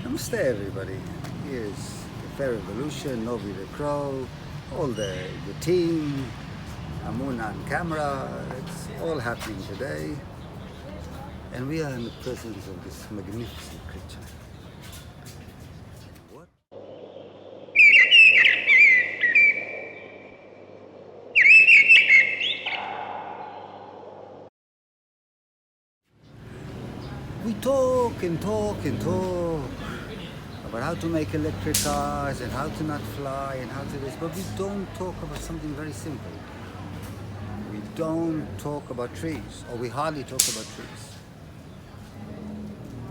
Namaste everybody. Here's the Treevolution, Novi the Crow, all the team, Amuna on camera. It's all happening today. And we are in the presence of this magnificent creature. What? We talk and talk and talk about how to make electric cars and how to not fly and how to this, but we don't talk about something very simple. We don't talk about trees, or we hardly talk about trees.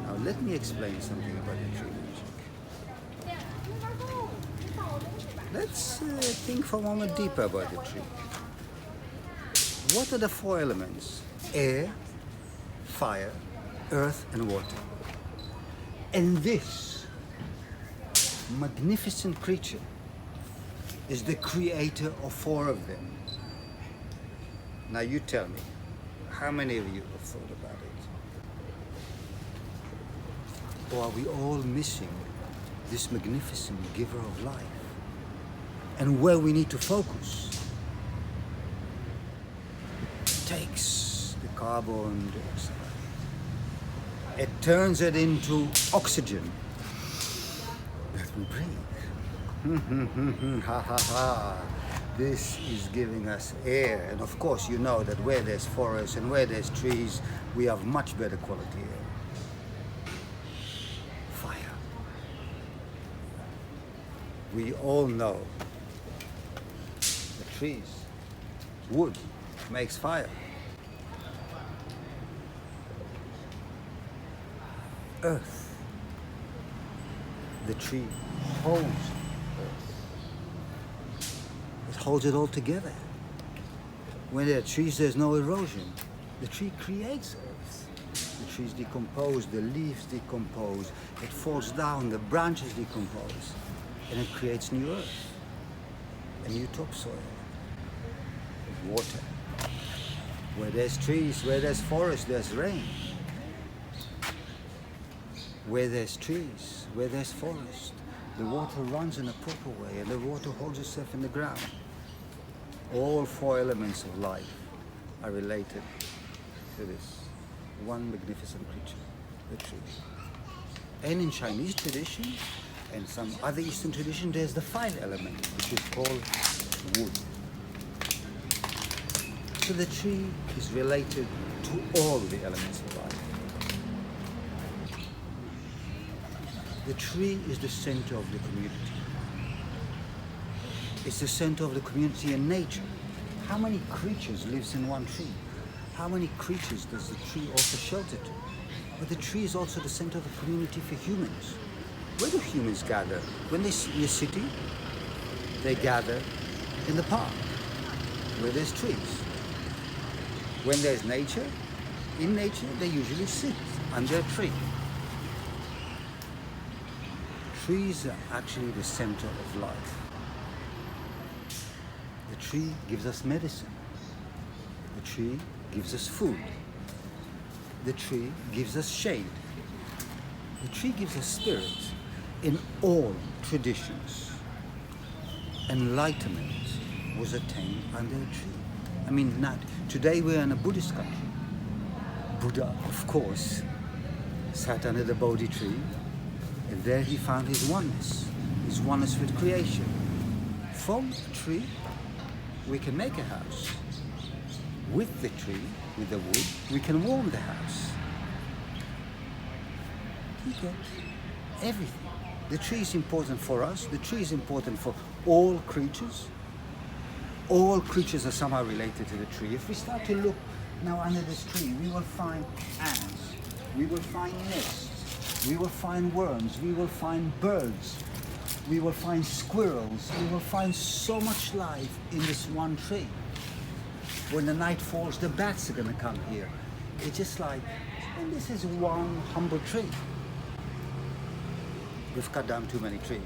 Now let me explain something about the tree magic. Let's think for a moment deeper about the tree. What are the four elements? Air, fire, earth and water. And this magnificent creature is the creator of four of them. Now you tell me, how many of you have thought about it? Or are we all missing this magnificent giver of life? And where we need to focus takes the carbon dioxide. It turns it into oxygen that we breathe. Ha ha ha. This is giving us air. And of course, you know that where there's forests and where there's trees, we have much better quality air. Fire. We all know the trees, wood makes fire. Earth. The tree holds earth. It holds it all together. When there are trees, there's no erosion. The tree creates earth. The trees decompose, the leaves decompose, it falls down, the branches decompose, and it creates new earth, a new topsoil, water. Where there's trees, where there's forest, there's rain. Where there's trees, where there's forest, the water runs in a proper way and the water holds itself in the ground. All four elements of life are related to this one magnificent creature, the tree. And in Chinese tradition and some other Eastern tradition, there's the final element, which is called wood. So the tree is related to all the elements of life. The tree is the center of the community. It's the center of the community in nature. How many creatures lives in one tree? How many creatures does the tree offer shelter to? But the tree is also the center of the community for humans. Where do humans gather? When they see a city, they gather in the park, where there's trees. When there's nature, in nature, they usually sit under a tree. Trees are actually the center of life. The tree gives us medicine. The tree gives us food. The tree gives us shade. The tree gives us spirit. In all traditions, enlightenment was attained under a tree. I mean, not today we're in a Buddhist country. Buddha, of course, sat under the Bodhi tree. And there he found his oneness with creation. From a tree, we can make a house. With the tree, with the wood, we can warm the house. You get everything. The tree is important for us. The tree is important for all creatures. All creatures are somehow related to the tree. If we start to look now under this tree, we will find ants. We will find nests. We will find worms, we will find birds, we will find squirrels, we will find so much life in this one tree. When the night falls, the bats are going to come here. It's just like, and this is one humble tree. We've cut down too many trees.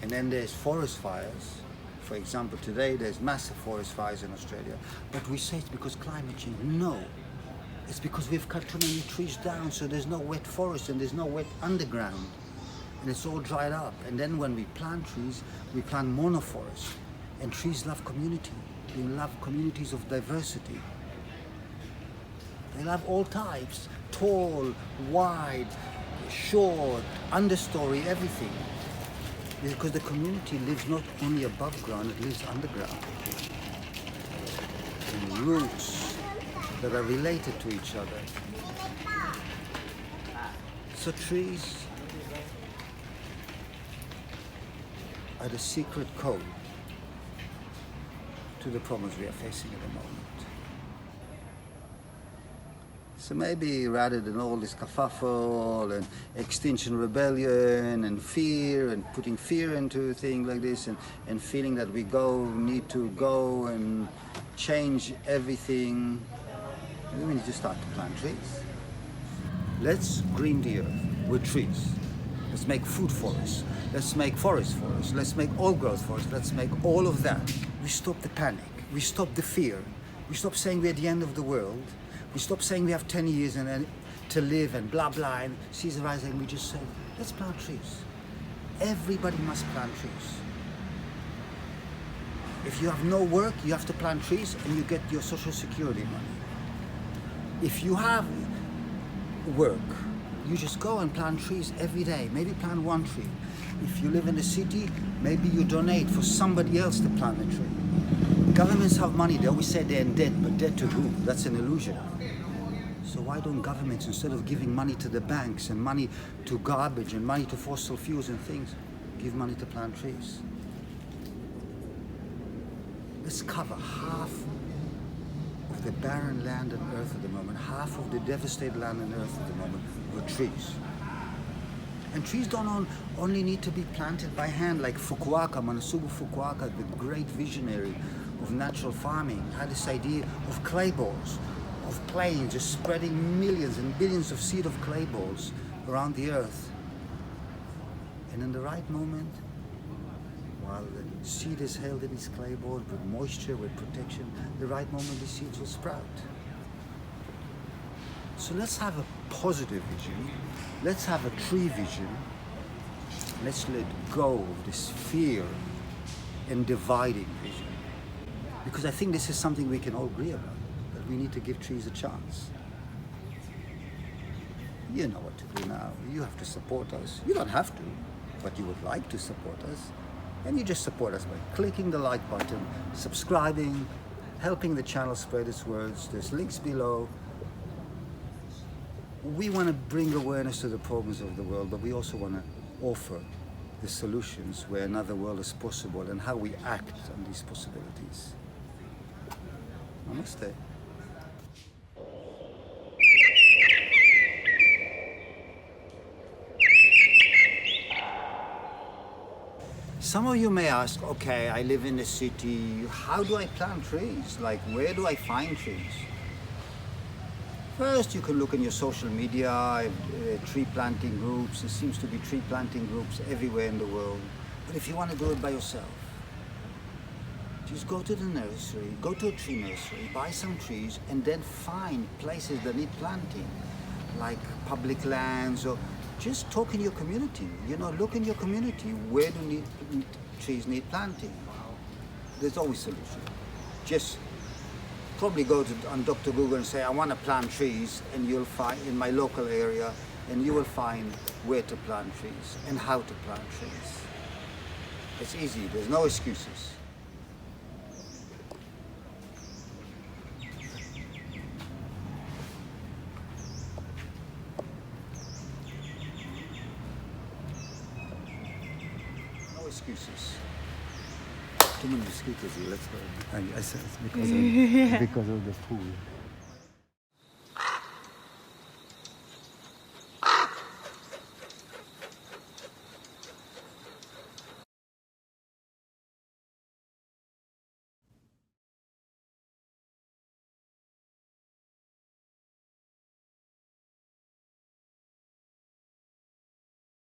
And then there's forest fires. For example, today there's massive forest fires in Australia. But we say it's because climate change. No. It's because we've cut too many trees down, so there's no wet forest and there's no wet underground. And it's all dried up. And then when we plant trees, we plant monoforest. And trees love community. They love communities of diversity. They love all types, tall, wide, short, understory, everything. Because the community lives not only above ground, it lives underground. In roots that are related to each other. So trees are the secret code to the problems we are facing at the moment. So maybe rather than all this kerfuffle and extinction rebellion and fear and putting fear into a thing like this and feeling that we need to go and change everything, we need to start to plant trees. Let's green the earth with trees. Let's make food forests. Let's make forest forests. Let's make old growth forests. Let's make all of that. We stop the panic. We stop the fear. We stop saying we're at the end of the world. We stop saying we have 10 years and to live and blah blah and seas rising. We just say, let's plant trees. Everybody must plant trees. If you have no work, you have to plant trees and you get your social security money. If you have work, you just go and plant trees every day. Maybe plant one tree. If you live in the city, maybe you donate for somebody else to plant a tree. Governments have money. They always say they're in debt, but debt to who? That's an illusion. So why don't governments, instead of giving money to the banks and money to garbage and money to fossil fuels and things, give money to plant trees? Let's cover half of the barren land on earth at the moment, half of the devastated land on earth at the moment with trees. And trees don't only need to be planted by hand, like Fukuoka, Manosubu Fukuoka, the great visionary of natural farming, had this idea of clay balls, of planes, just spreading millions and billions of seed of clay balls around the earth. And in the right moment, while the seed is held in its clay balls with moisture, with protection, the right moment the seeds will sprout. So let's have a positive vision. Let's have a tree vision. Let's let go of this fear and dividing vision. Because I think this is something we can all agree about, that we need to give trees a chance. You know what to do now. You have to support us. You don't have to, but you would like to support us. And you just support us by clicking the like button, subscribing, helping the channel spread its words. There's links below. We want to bring awareness to the problems of the world, but we also want to offer the solutions where another world is possible and how we act on these possibilities. Namaste. Some of you may ask, okay, I live in the city, how do I plant trees? Like, where do I find trees? First, you can look in your social media, tree planting groups. There seems to be tree planting groups everywhere in the world. But if you want to do it by yourself, just go to the nursery, go to a tree nursery, buy some trees, and then find places that need planting, like public lands, or just talk in your community. You know, look in your community, where do trees need planting? There's always a solution. Just probably go on Dr. Google and say, I want to plant trees, and you'll find in my local area, and you will find where to plant trees and how to plant trees. It's easy, there's no excuses. No excuses. Too many mosquitoes here, let's go. I said it's because of the pool.